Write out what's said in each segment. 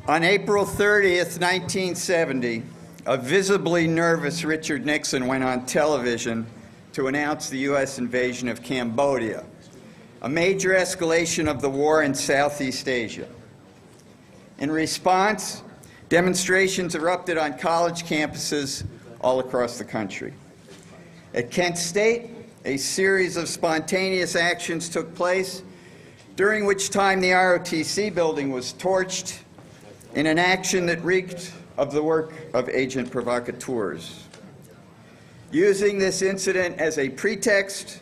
On April 30th, 1970, a visibly nervous Richard Nixon went on television to announce the U.S. invasion of Cambodia, a major escalation of the war in Southeast Asia. In response, demonstrations erupted on college campuses all across the country. At Kent State, a series of spontaneous actions took place, during which time the ROTC building was torched in an action that reeked of the work of agent provocateurs. Using this incident as a pretext,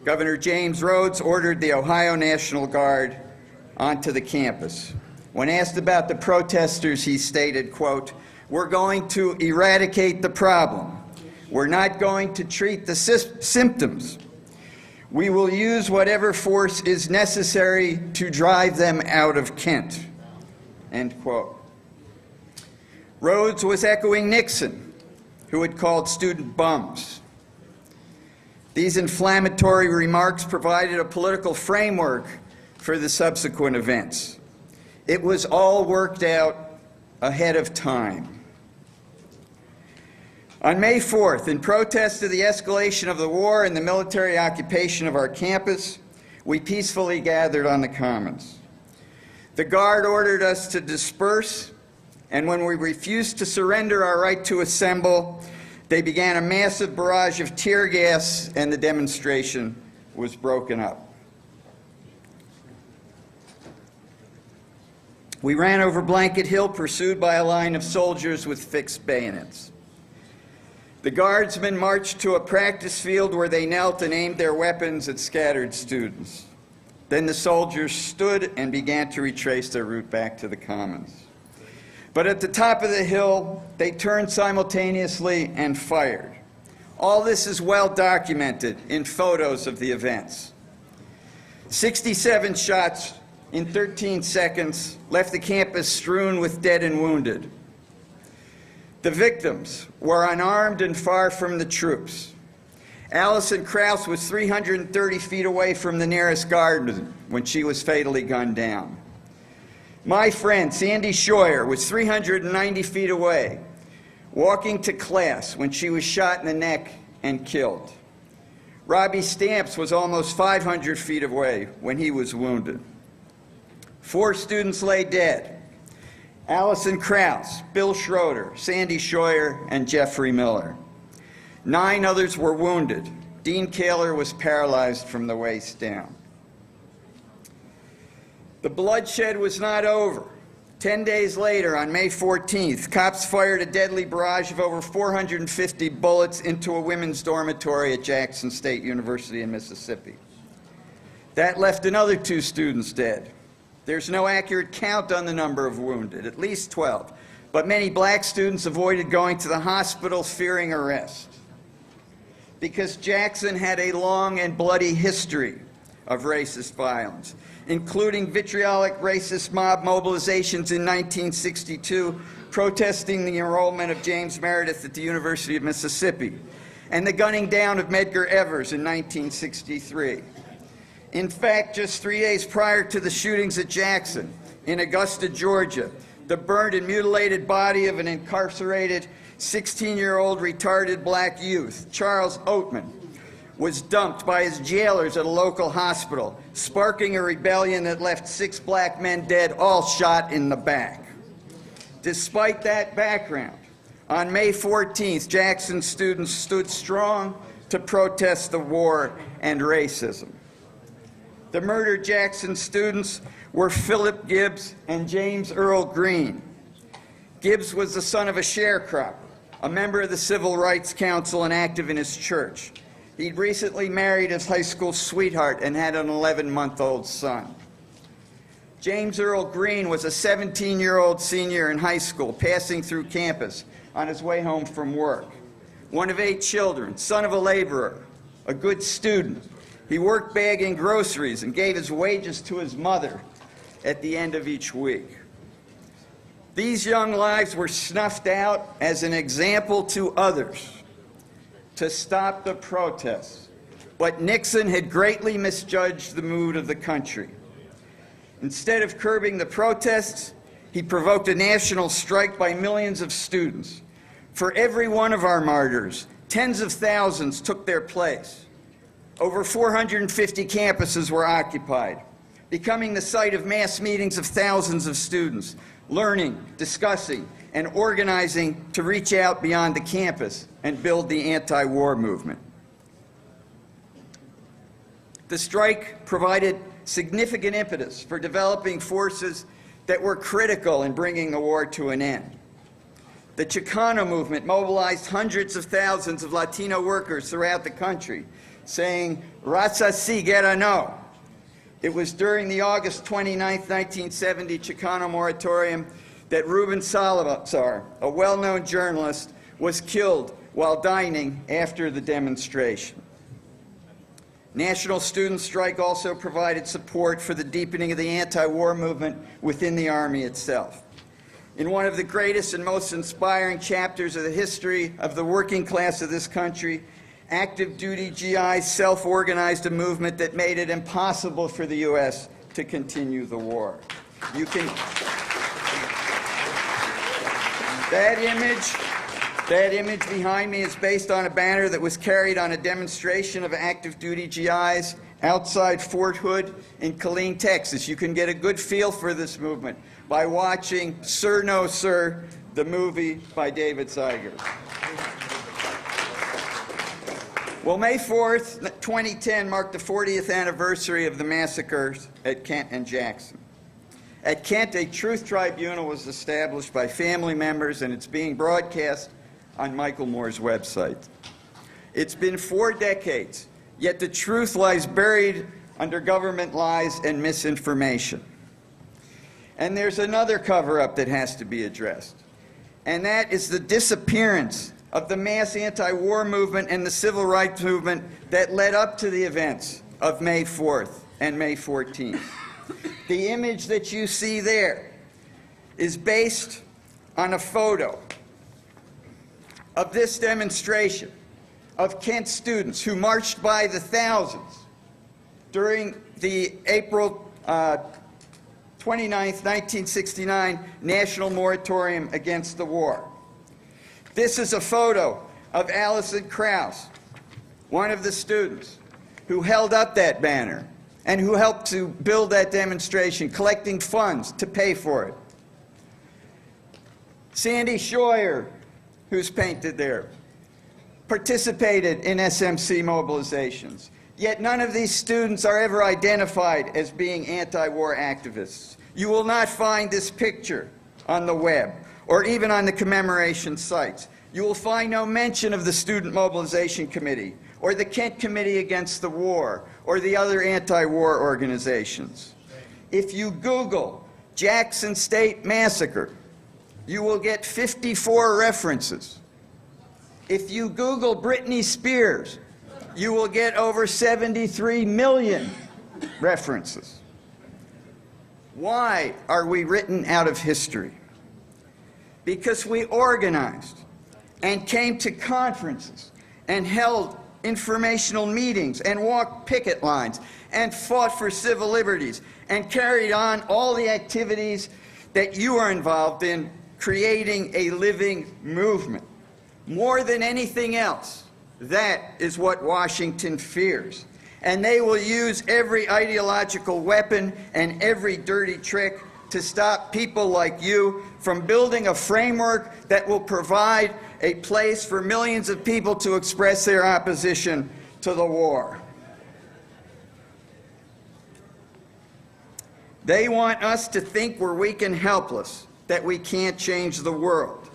Governor James Rhodes ordered the Ohio National Guard onto the campus. When asked about the protesters, he stated, quote, "We're going to eradicate the problem. We're not going to treat the symptoms. We will use whatever force is necessary to drive them out of Kent," end quote. Rhodes was echoing Nixon, who had called student bums. These inflammatory remarks provided a political framework for the subsequent events. It was all worked out ahead of time. On May 4th, in protest of the escalation of the war and the military occupation of our campus, we peacefully gathered on the Commons. The Guard ordered us to disperse, and when we refused to surrender our right to assemble, they began a massive barrage of tear gas, and the demonstration was broken up. We ran over Blanket Hill, pursued by a line of soldiers with fixed bayonets. The Guardsmen marched to a practice field where they knelt and aimed their weapons at scattered students. Then the soldiers stood and began to retrace their route back to the Commons. But at the top of the hill, they turned simultaneously and fired. All this is well documented in photos of the events. 67 shots in 13 seconds left the campus strewn with dead and wounded. The victims were unarmed and far from the troops. Allison Krauss was 330 feet away from the nearest guardsman when she was fatally gunned down. My friend, Sandy Scheuer, was 390 feet away, walking to class when she was shot in the neck and killed. Robbie Stamps was almost 500 feet away when he was wounded. 4 students lay dead: Allison Krauss, Bill Schroeder, Sandy Scheuer, and Jeffrey Miller. 9 others were wounded. Dean Kaler was paralyzed from the waist down. The bloodshed was not over. 10 days later, on May 14th, cops fired a deadly barrage of over 450 bullets into a women's dormitory at Jackson State University in Mississippi. That left another 2 students dead. There's no accurate count on the number of wounded, at least 12, but many black students avoided going to the hospital fearing arrest. Because Jackson had a long and bloody history of racist violence, including vitriolic racist mob mobilizations in 1962, protesting the enrollment of James Meredith at the University of Mississippi, and the gunning down of Medgar Evers in 1963. In fact, just 3 days prior to the shootings at Jackson, in Augusta, Georgia, the burned and mutilated body of an incarcerated 16-year-old retarded black youth, Charles Oatman, was dumped by his jailers at a local hospital, sparking a rebellion that left 6 black men dead, all shot in the back. Despite that background, on May 14th, Jackson students stood strong to protest the war and racism. The murdered Jackson students were Philip Gibbs and James Earl Green. Gibbs was the son of a sharecropper, a member of the Civil Rights Council and active in his church. He'd recently married his high school sweetheart and had an 11-month-old son. James Earl Green was a 17-year-old senior in high school passing through campus on his way home from work. One of 8 children, son of a laborer, a good student. He worked bagging groceries and gave his wages to his mother at the end of each week. These young lives were snuffed out as an example to others to stop the protests, but Nixon had greatly misjudged the mood of the country. Instead of curbing the protests, He provoked a national strike by millions of students. For every one of our martyrs, tens of thousands took their place. Over 450 campuses were occupied, becoming the site of mass meetings of thousands of students, learning, discussing, and organizing to reach out beyond the campus and build the anti-war movement. The strike provided significant impetus for developing forces that were critical in bringing the war to an end. The Chicano movement mobilized hundreds of thousands of Latino workers throughout the country, saying, "Raza sí, guerra no." It was during the August 29, 1970 Chicano moratorium that Ruben Salazar, a well-known journalist, was killed while dining after the demonstration. National Student Strike also provided support for the deepening of the anti-war movement within the Army itself. In one of the greatest and most inspiring chapters of the history of the working class of this country, active duty GIs self-organized a movement that made it impossible for the U.S. to continue the war. That image behind me is based on a banner that was carried on a demonstration of active duty GIs outside Fort Hood in Killeen, Texas. You can get a good feel for this movement by watching Sir No Sir, the movie by David Seger. Well, May 4th, 2010 marked the 40th anniversary of the massacres at Kent and Jackson. At Kent, a truth tribunal was established by family members, and it's being broadcast on Michael Moore's website. It's been 4 decades, yet the truth lies buried under government lies and misinformation. And there's another cover-up that has to be addressed, and that is the disappearance of the mass anti-war movement and the civil rights movement that led up to the events of May 4th and May 14th. The image that you see there is based on a photo of this demonstration of Kent students who marched by the thousands during the April 29, 1969 national moratorium against the war. This is a photo of Allison Krauss, one of the students who held up that banner and who helped to build that demonstration, collecting funds to pay for it. Sandy Scheuer, who's painted there, participated in SMC mobilizations. Yet none of these students are ever identified as being anti-war activists. You will not find this picture on the web or even on the commemoration sites. You will find no mention of the Student Mobilization Committee or the Kent Committee Against the War or the other anti-war organizations. If you Google Jackson State Massacre, you will get 54 references. If you Google Britney Spears, you will get over 73 million references. Why are we written out of history? Because we organized and came to conferences and held informational meetings and walked picket lines and fought for civil liberties and carried on all the activities that you are involved in, creating a living movement. More than anything else, that is what Washington fears. And they will use every ideological weapon and every dirty trick to stop people like you from building a framework that will provide a place for millions of people to express their opposition to the war. They want us to think we're weak and helpless, that we can't change the world.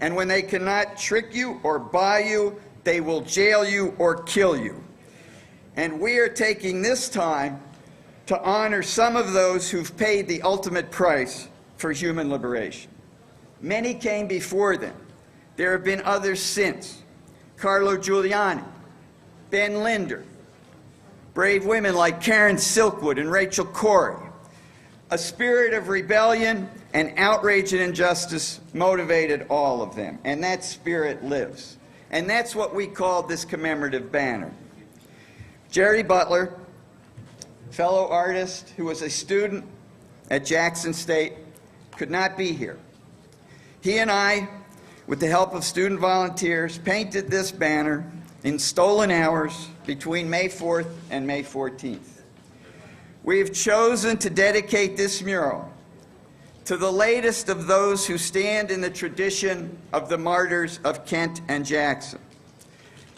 And when they cannot trick you or buy you, they will jail you or kill you. And we are taking this time to honor some of those who've paid the ultimate price for human liberation. Many came before them. There have been others since. Carlo Giuliani, Ben Linder, brave women like Karen Silkwood and Rachel Corrie. A spirit of rebellion and outrage and injustice motivated all of them, and that spirit lives. And that's what we called this commemorative banner. Jerry Butler, fellow artist who was a student at Jackson State, could not be here. He and I, with the help of student volunteers, painted this banner in stolen hours between May 4th and May 14th. We have chosen to dedicate this mural to the latest of those who stand in the tradition of the martyrs of Kent and Jackson,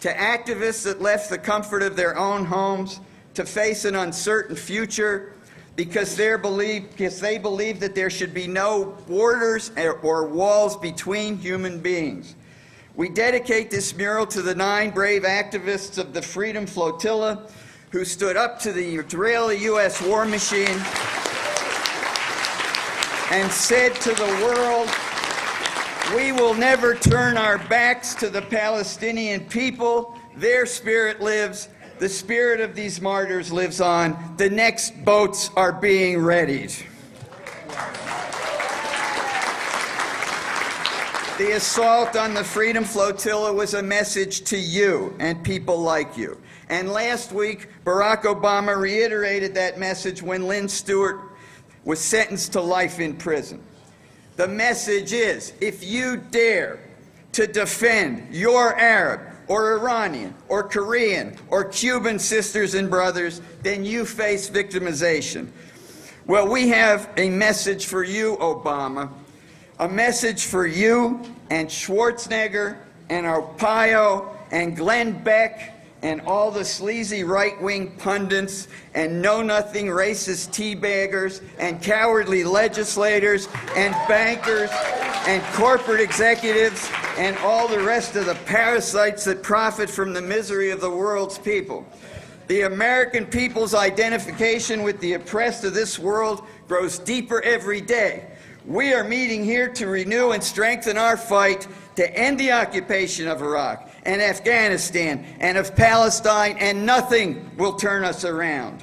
to activists that left the comfort of their own homes to face an uncertain future because they believe that there should be no borders or walls between human beings. We dedicate this mural to the 9 brave activists of the Freedom Flotilla who stood up to the Israeli U.S. war machine and said to the world, we will never turn our backs to the Palestinian people. Their spirit lives. The spirit of these martyrs lives on. The next boats are being readied. The assault on the Freedom Flotilla was a message to you and people like you. And last week, Barack Obama reiterated that message when Lynn Stewart was sentenced to life in prison. The message is, if you dare to defend your Arab or Iranian or Korean or Cuban sisters and brothers, then you face victimization. Well, we have a message for you, Obama, a message for you and Schwarzenegger and Arpaio and Glenn Beck and all the sleazy right-wing pundits and know-nothing racist teabaggers and cowardly legislators and bankers and corporate executives and all the rest of the parasites that profit from the misery of the world's people. The American people's identification with the oppressed of this world grows deeper every day. We are meeting here to renew and strengthen our fight to end the occupation of Iraq and Afghanistan and of Palestine, and nothing will turn us around.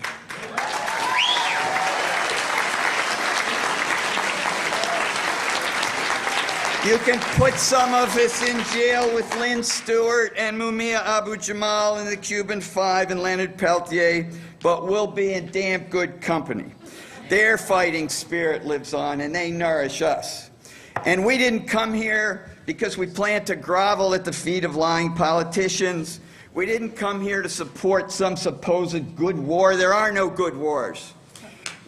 You can put some of us in jail with Lynn Stewart and Mumia Abu-Jamal and the Cuban Five and Leonard Peltier, but we'll be in damn good company. Their fighting spirit lives on, and they nourish us. And we didn't come here because we plan to grovel at the feet of lying politicians. We didn't come here to support some supposed good war. There are no good wars.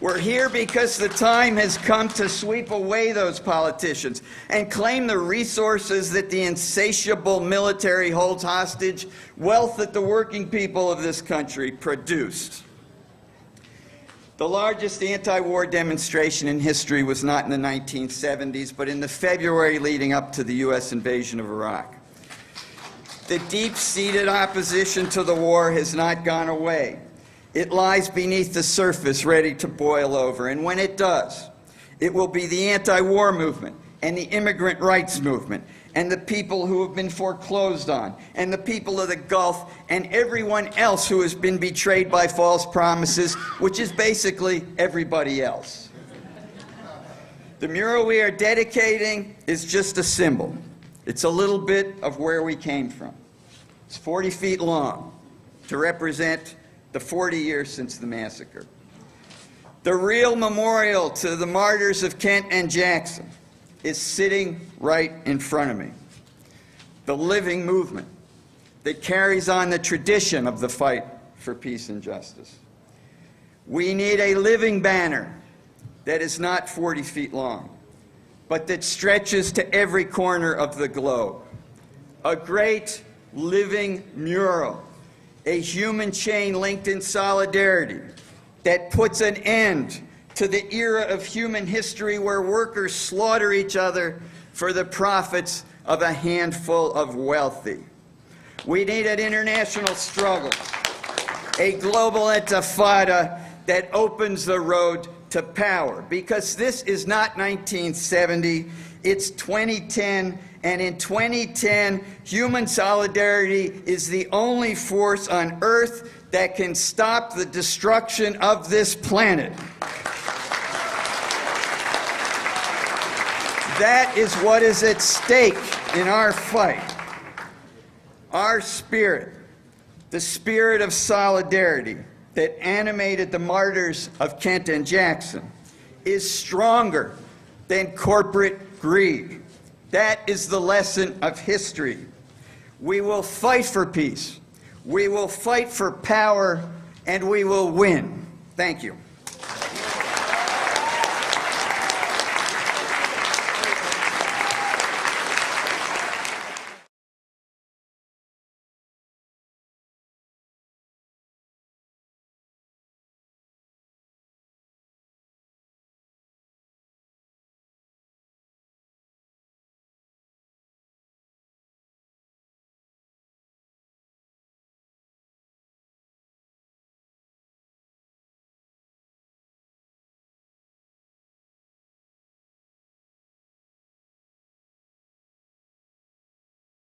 We're here because the time has come to sweep away those politicians and claim the resources that the insatiable military holds hostage, wealth that the working people of this country produced. The largest anti-war demonstration in history was not in the 1970s, but in the February leading up to the U.S. invasion of Iraq. The deep-seated opposition to the war has not gone away. It lies beneath the surface, ready to boil over. And when it does, it will be the anti-war movement and the immigrant rights movement and the people who have been foreclosed on and the people of the Gulf and everyone else who has been betrayed by false promises, which is basically everybody else. The mural we are dedicating is just a symbol. It's a little bit of where we came from. It's 40 feet long to represent the 40 years since the massacre. The real memorial to the martyrs of Kent and Jackson is sitting right in front of me. The living movement that carries on the tradition of the fight for peace and justice. We need a living banner that is not 40 feet long, but that stretches to every corner of the globe. A great living mural, a human chain linked in solidarity that puts an end to the era of human history where workers slaughter each other for the profits of a handful of wealthy. We need an international struggle, a global intifada that opens the road to power, because this is not 1970, it's 2010, and in 2010, human solidarity is the only force on earth that can stop the destruction of this planet. That is what is at stake in our fight. Our spirit, the spirit of solidarity that animated the martyrs of Kent and Jackson, is stronger than corporate greed. That is the lesson of history. We will fight for peace. We will fight for power, and we will win. Thank you.